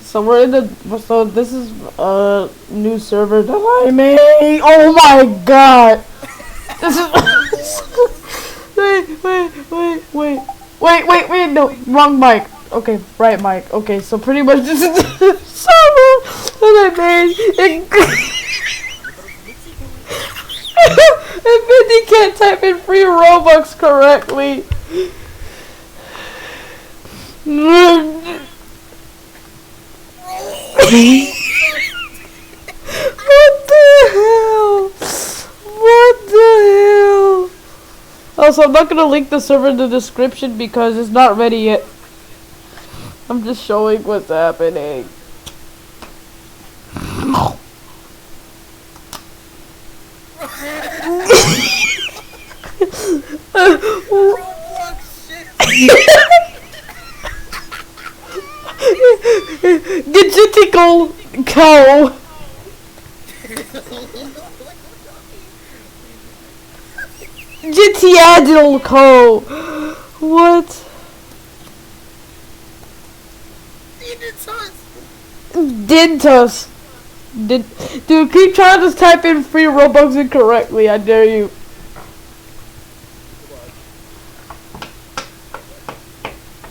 So we're in the. So this is a new server that I made. Oh my god! This is. wait! No, wrong mic. Okay, right mic. Okay, so pretty much this is the server that I made. And Mindy can't type in free Robux correctly. What the hell? What the hell? Also, I'm not gonna link the server in the description because it's not ready yet. I'm just showing what's happening. Digitical cow. Digitical cow. What? Dintus. Dude, keep trying to type in free Robux incorrectly. I dare you.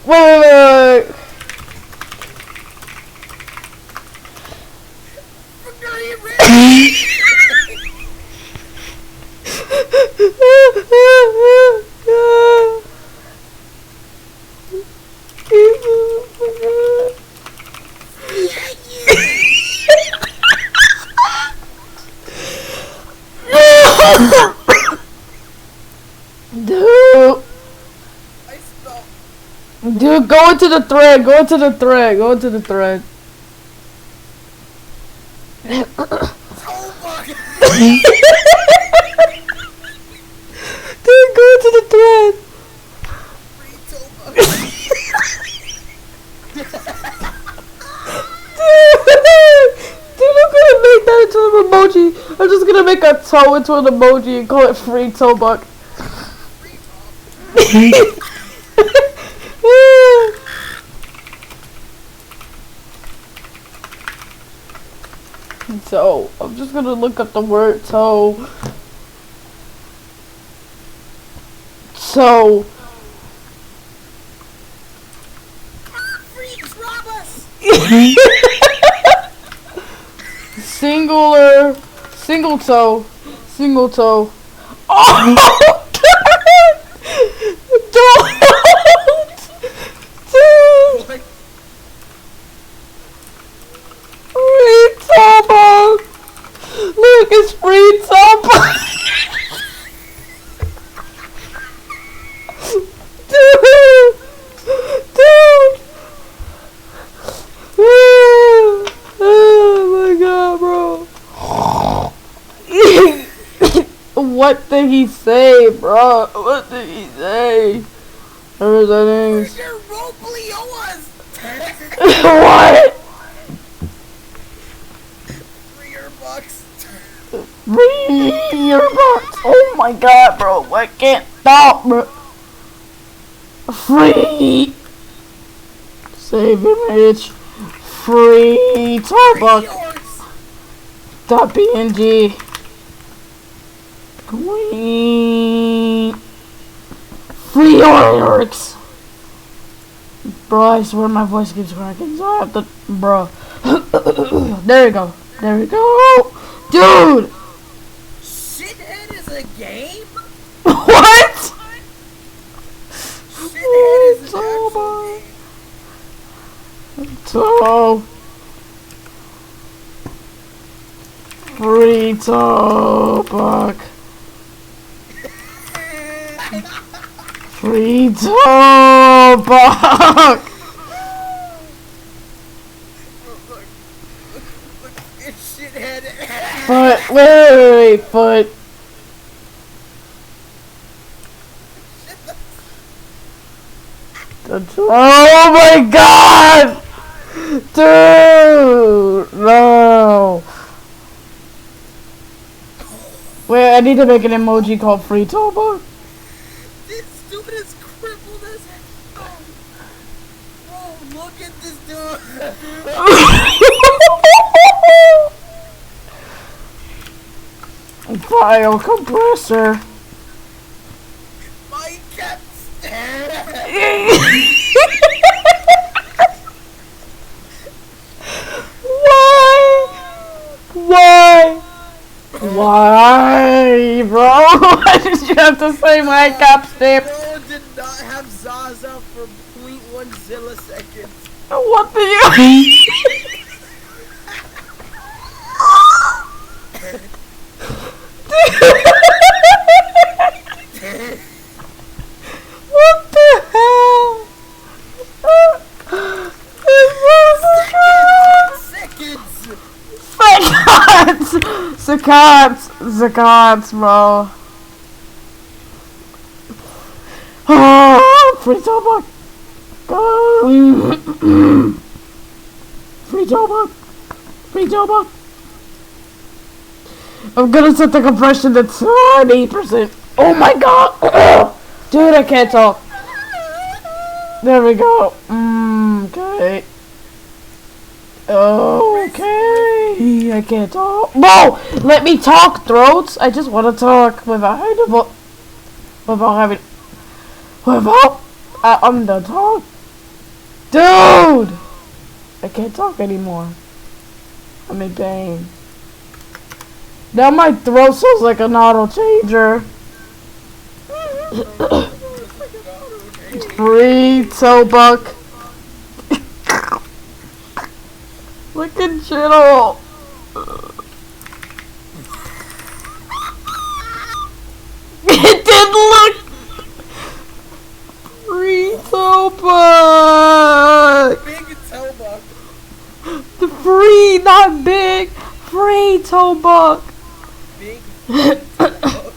Wait. Dude, go into the thread. Dude, go into the thread. Dude, I'm gonna make that into an emoji. I'm just gonna make a toe into an emoji and call it free toe buck. So, I'm just gonna look up the word toe. So. Freaks rob us! Single toe. Oh! Don't! Dude! Free toe. Look, it's free toe. Dude! Oh my god, bro. What did he say, bro? What did he say? Everything's... What? $3. Oh my god, bro. I can't stop, bro. Free. Save image. Free Starbucks. .png. Queen. Free Orcs. Bro, I swear my voice keeps cracking, so I have to, bro. There we go. Dude! Shithead is a game? What? Shithead is an actual game. Toe. Free toe buck. Free toe buck. Look, it's shithead. Wait, foot. Oh my god! Dude! No! Wait, I need to make an emoji called Free Toba. This dude is crippled as hell. Bro, look at this dude. file compressor. My cat's dead. Why? Why, bro? Why did you have to say my capstick? Bro did not have Zaza for 0.1 zilliseconds. What do you? What the hell? Seconds, bro. Free toolbox. Free toolbox. Free toolbox. I'm gonna set the compression to 20%. Oh my god. Dude, I can't talk. There we go. Okay. Okay. I can't talk. No! Let me talk, throats. I just want to talk without having I'm done talk. Dude! I can't talk anymore. I'm in pain. Now my throat sounds like an auto changer. Free Tobuck. Look at Chittle. It didn't look. Free Tobuck. Big Tobuck. The free, not big. Free Tobuck. Big Tobuck.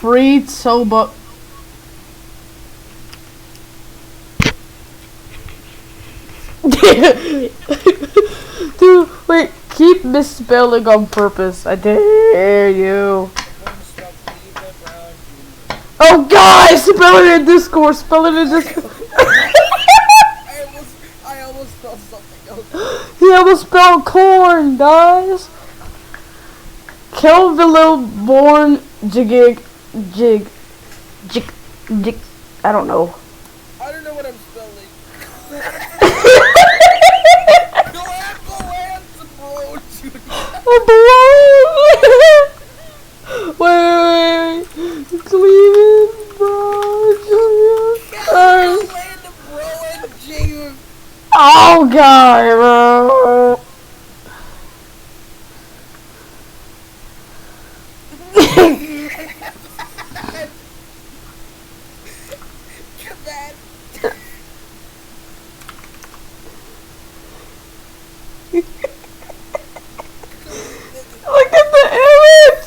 Free Tobuck. Dude, wait, keep misspelling on purpose. I dare you. Oh god, spell it in Discord, spell it in Discord. I almost spelled something else. He almost spelled corn, guys. Kill the little born jig. I don't know. I don't know what I'm spelling. Go answer, bro, Wait. Cleveland, bro, Junior. Oh god, bro. Look at the image!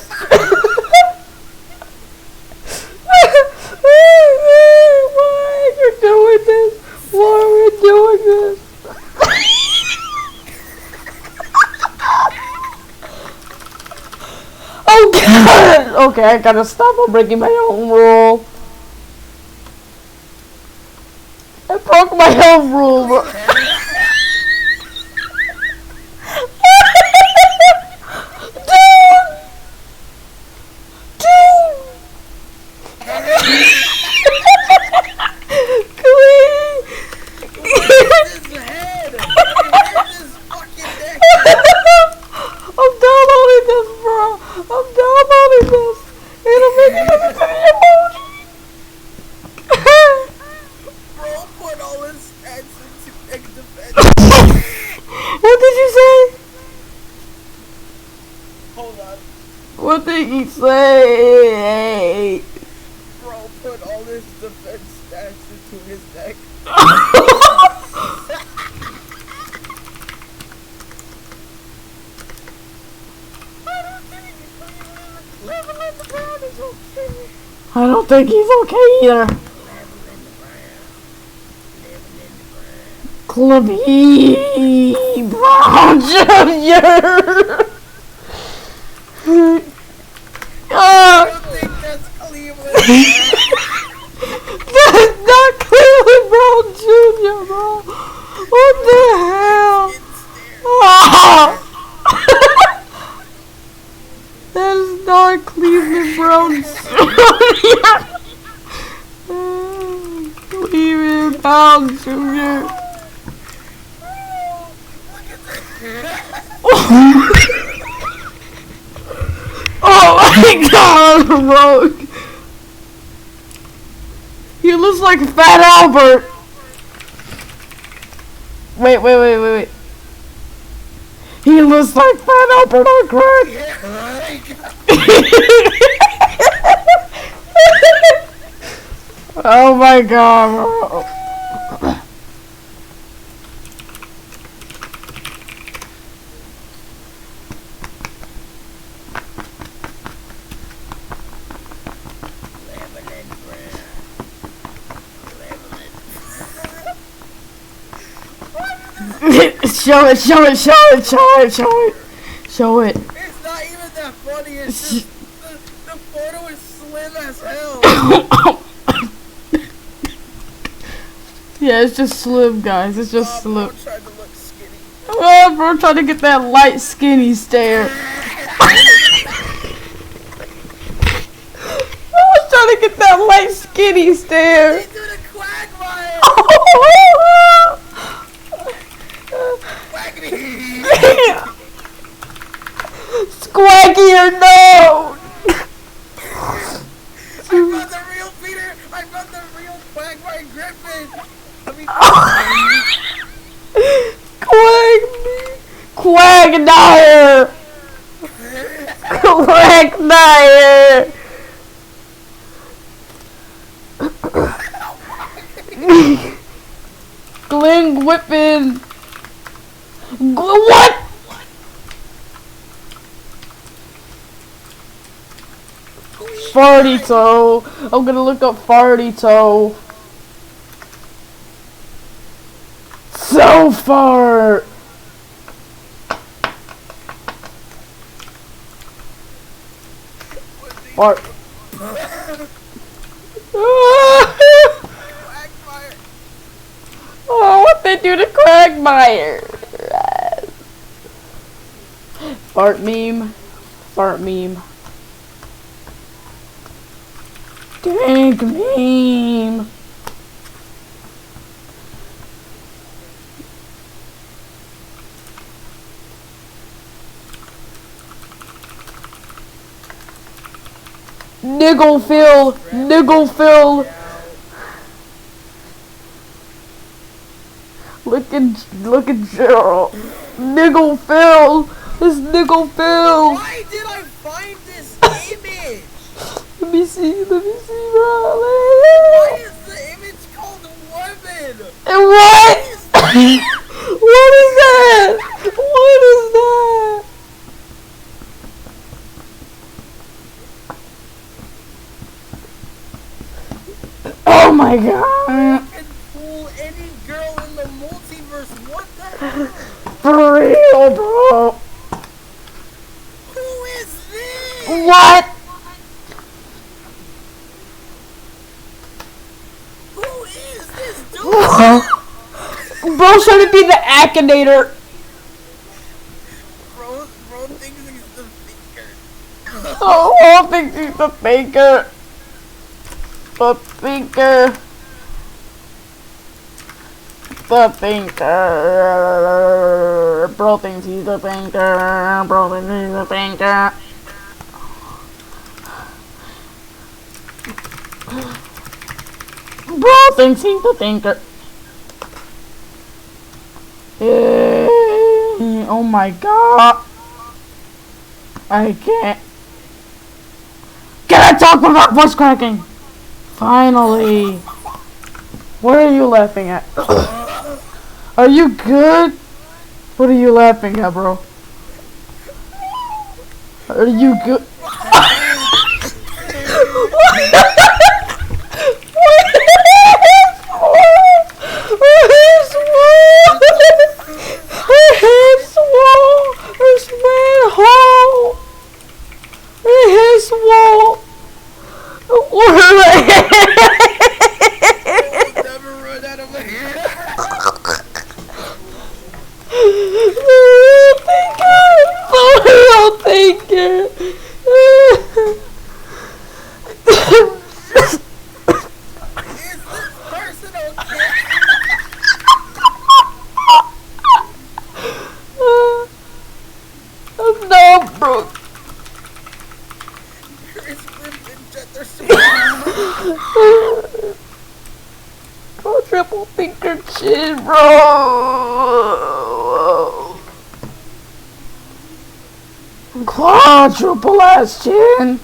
Why are you doing this? Why are we doing this? Oh god! Okay, I gotta stop. I'm breaking my own rule. I broke my own rule, bro. What did you say? Hold on. What did you say? Bro put all his defense stats into his deck. I don't think he's okay either. Clubby Brown Jr. I don't think that's Cleveland. That's not Cleveland Brown Jr., bro. What the hell? Oh, pounds, Junior. Oh my god, Rogue. He looks like Fat Albert. Wait. He looks like Fat Albert on crack. Oh my god, bro. Show it. It's not even that funny. It's just the photo is slim as hell. Yeah, it's just slim, guys. It's just slim. Bro tried to look skinny. Oh, bro, trying to get that light, skinny stare. I was trying to get that light, skinny stare. They do the quagmire. Squaggy or no? I found the real Peter. I found the real quagmire Griffin. Let me Quagmire. Glenn Whippin. What? Farty toe. I'm gonna look up farty toe. So far. Fart. Oh, what they do to Quagmire? Fart meme. Dank meme. Niggle Phil. Look at Gerald. Niggle Phil. It's Niggle Phil. Why did I find this image? Let me see, bro. Why is the image called woman? And what? What is that? Oh my god. Can fool any girl in the multiverse. What the hell? For real, bro. Who is this? What? Who is this dude? Bro, should it be the Akinator? Bro thinks he's the thinker. Oh, I think he's the thinker. The thinker. Bro thinks he's the thinker. Bro thinks he's the thinker. Bro thinks he's the thinker. Oh my god. I can't. Can I talk without voice cracking? Finally. What are you laughing at? Are you good? What are you laughing at, bro? Are you good? Think your chin, bro. Quadruple ass chin.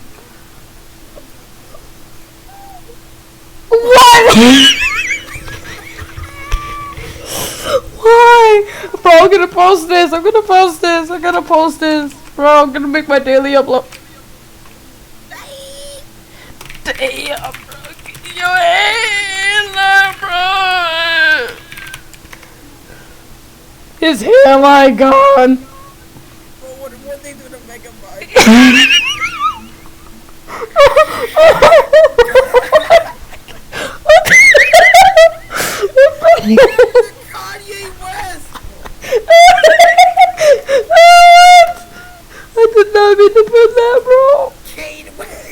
What? Why? Bro, I'm gonna post this. I'm gonna post this. Bro, I'm gonna make my daily upload. Damn, bro. Get your hands up, bro. His hairline gone. Bro, what they do to make him right? Kanye West! I did not mean to put that, bro. Kanye West!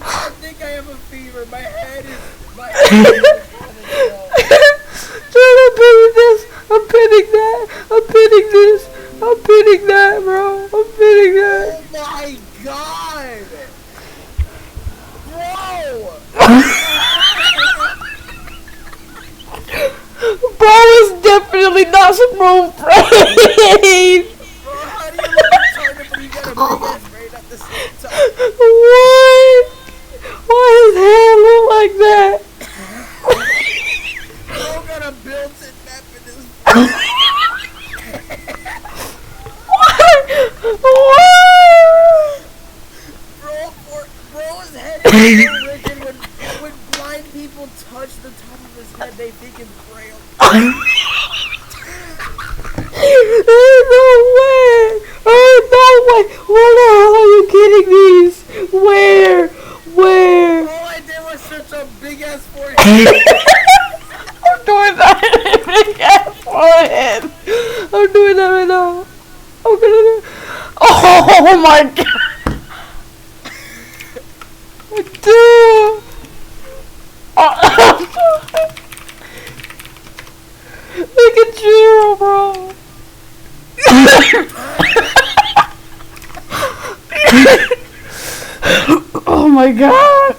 I think I have a fever. My head is... Dude, I'm pinning this. I'm pinning that. I'm pinning this. I'm pinning that, bro. I'm pinning that. Oh my god! Bro! Bro is definitely not some room brain. Bro, how do you look retarded but you got a big ass brain at the same time? What? Why his hair look like that? Bro got a built-in map in his What? Bro's head is so wicked when blind people touch the top of his head they think it's braille. There's no way! There's no way! Where the hell are you getting these? Where? All I did was search a big ass forehead. I'm doing that big ass forehead. I'm doing that right now. I'm gonna do. Oh my god! Dude! Look at you, bro! Oh my god! Oh my god!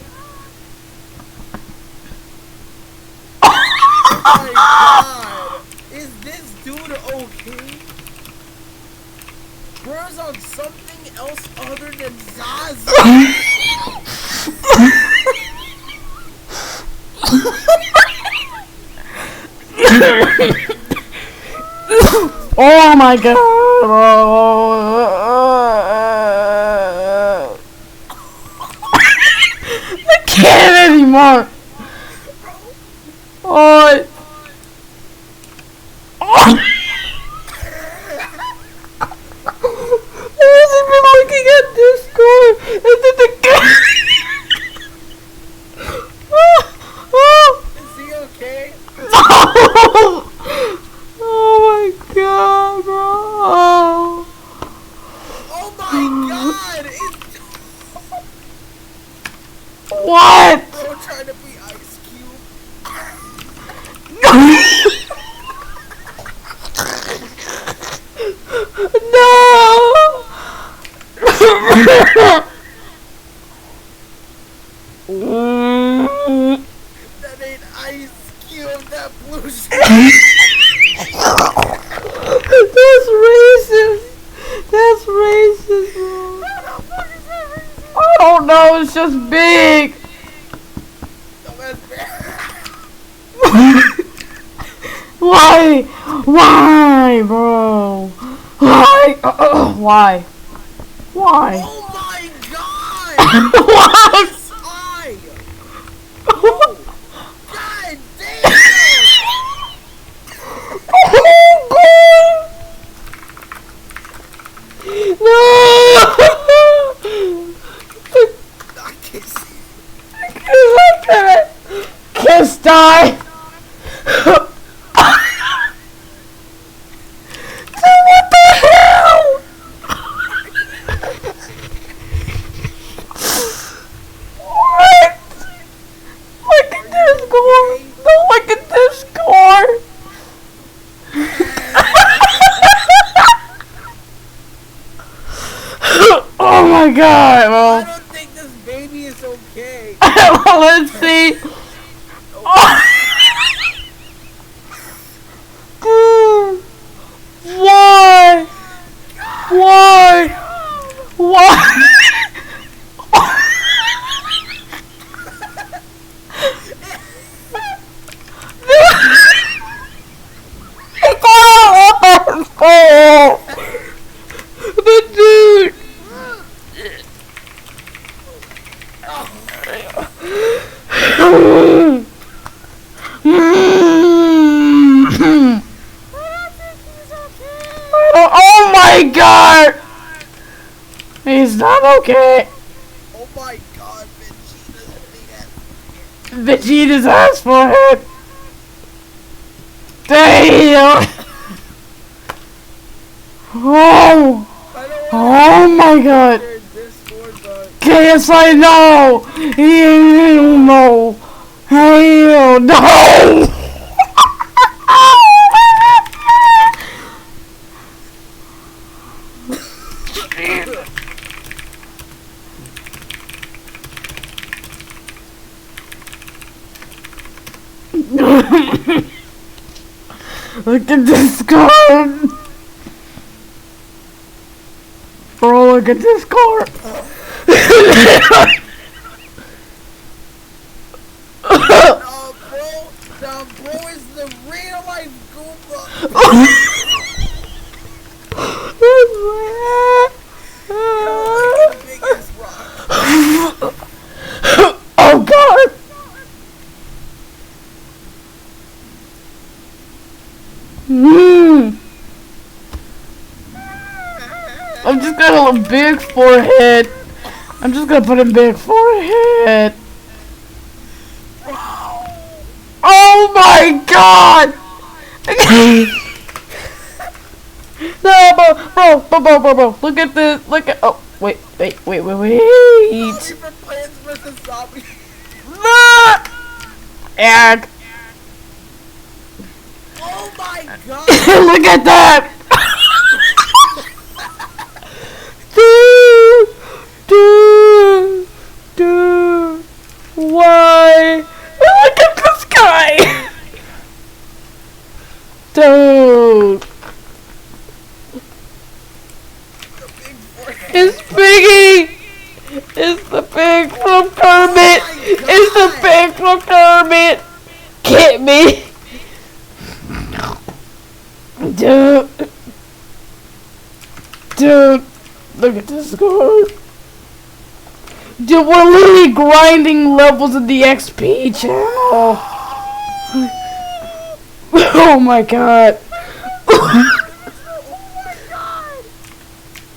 Is this dude okay? Bro's on something else other than Zaza. Oh my god! I can't anymore! Oh! I wasn't even looking at Discord! And then the guy... Is he okay? Oh my god, bro! Oh my god! What? Bro trying to be Ice Cube. No! That ain't Ice Cube, that blue shit. That's racist. That's racist, bro. I don't know. It's just big. Why? Why, bro? Why? Why? Why? Oh my god! What? Eye! Oh, god damn! No! I can't see. Kiss die! Dude, what the hell? What? Look at this score! Don't look at this score! I Oh my god, bro. don't think this baby maybe it's okay. Let's see. Oh. Why? Why? Why? But dude. Oh my god! He's not okay. Oh my god, Vegeta's big ass. Vegeta's ass forehead. Damn! Oh! Oh my god! Yes, I know! Hell no! Hell no! Look at this card! Bro, look at this card! Bro is the real life Goomba! Biggest rock. Oh god! I'm just gonna have a big forehead. I'm just gonna put a big forehead. Oh my god! No, bro. Look at this. Look at. Oh, wait. Super Plants vs. Zombies. Egg. Oh my god! Look at that! Dude. Why? Look at this guy! Dude. It's Piggy! It's the pig from Kermit! It's the pig from Kermit! Get me! Dude, look at this card. Dude, we're literally grinding levels in the XP channel. Oh my god.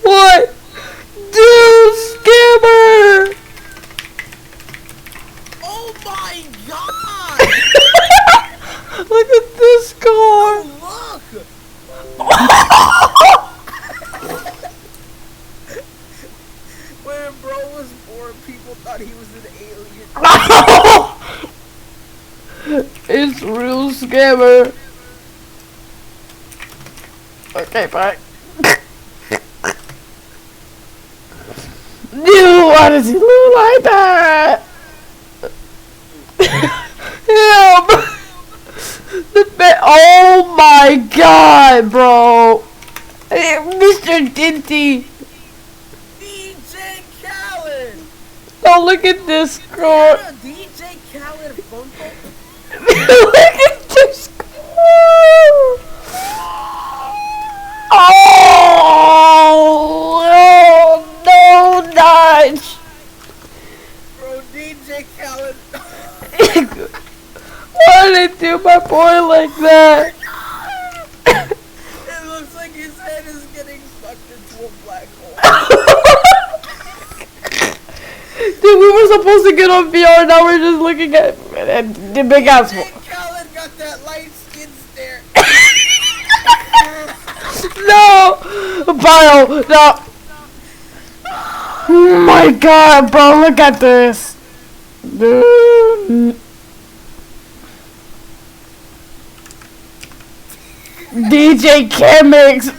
What? Dude, scammer! Oh my god! Look at this card. Oh, look! When bro was born, people thought he was an alien. It's real scammer. Okay, bye. Dude, why does he look like that? Help! Oh my god, bro! Hey, Mr. Dinty! DJ Khaled! Oh, look at this card! DJ Khaled Funko? Look at this card! Oh, no, Dodge! Bro, DJ Khaled. Why did they do my boy like that? It looks like his head is getting sucked into a black hole. Dude, we were supposed to get on VR, now we're just looking at the big ass one. DJ Khaled got that light skin stare. No! Bio, no! Oh my god, bro, look at this. Dude. DJ Chemix.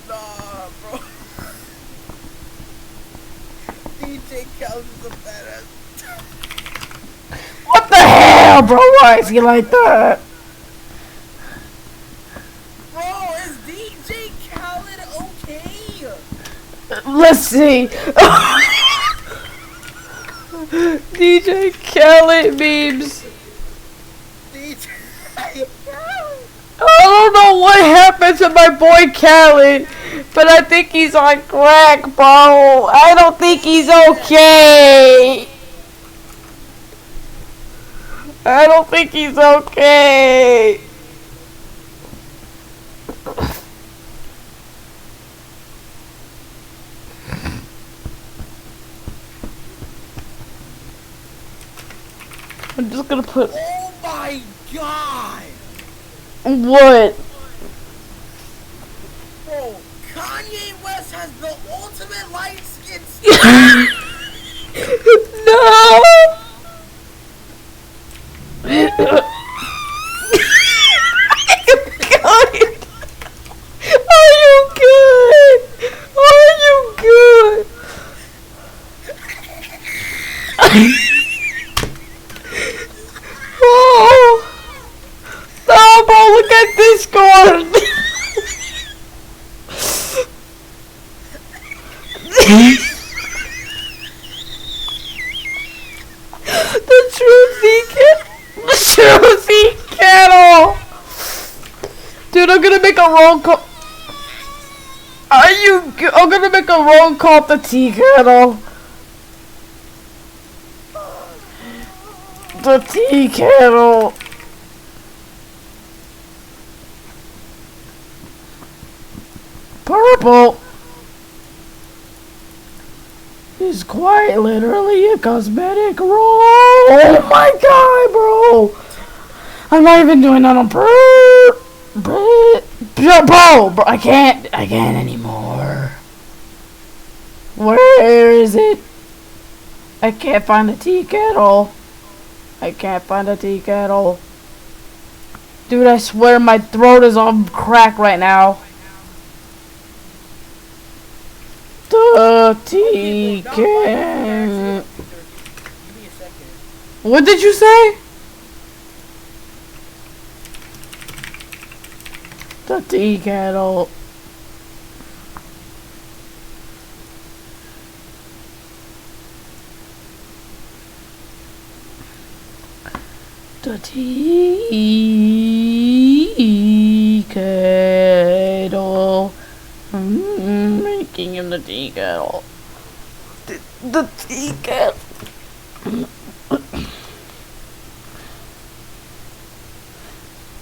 Nah, bro. DJ Khaled is the badass. What the hell, bro? Why is he like that? Bro, is DJ Khaled okay? Let's see. DJ Khaled memes. DJ Khaled. I don't know what happened to my boy Khaled, but I think he's on crack, bro. I don't think he's okay. I don't think he's okay. I'm just gonna put. Oh my god! What? Bro, Kanye West has the ultimate light skin. No! Are you good? Are you good? Oh! No, bro, look at Discord! The truthy kettle! Dude, I'm gonna make a wrong call. I'm gonna make a wrong call to tea kettle. The tea kettle. Purple is quite literally a cosmetic roll. Oh my god, bro! I'm not even doing that on bro, I can't anymore. Where is it? I can't find the tea kettle. I can't find the tea kettle. Dude, I swear my throat is on crack right now. The tea kettle. What did you say? The tea kettle. The tea kettle. Making him the tea kettle. The tea kettle.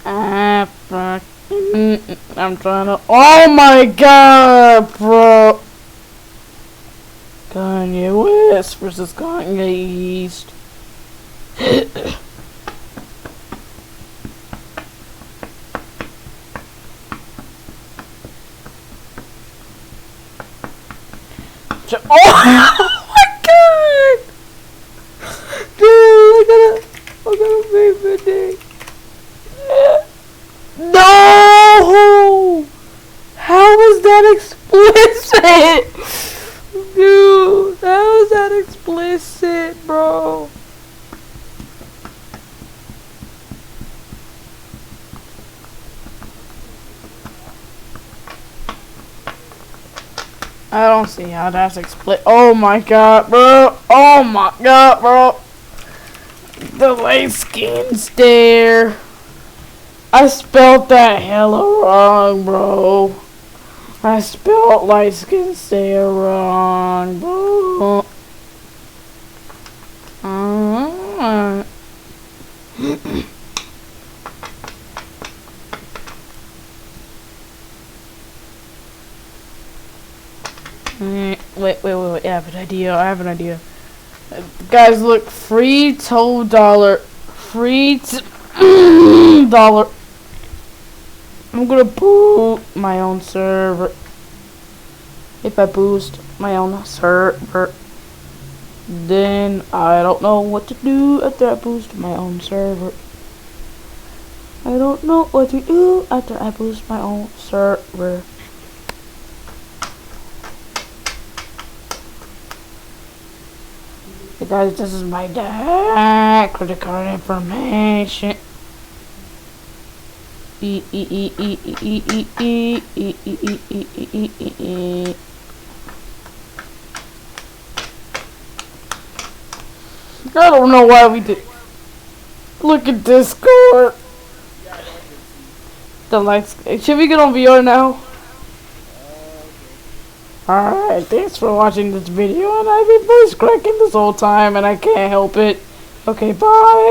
I'm trying to. Oh my god, bro. Kanye West versus Kanye East. Oh my god! Dude, I gotta make my day. No! How was that explicit? Dude, how was that explicit, bro? I don't see how that's explicit. Oh my god, bro. Oh my god, bro. The light skin stare. I spelled that hella wrong, bro. I spelled light skin stare wrong, bro. Wait, I have an idea. Guys, look, free $2. $dollar. I'm gonna boot my own server. If I boost my own server, then I don't know what to do after I boost my own server. I don't know what to do after I boost my own server. Hey guys, this is my dad. Credit card information. I don't know why we did. Look at Discord. The lights. Should we get on VR now? Alright, thanks for watching this video, and I've been voice cracking this whole time, and I can't help it. Okay, bye.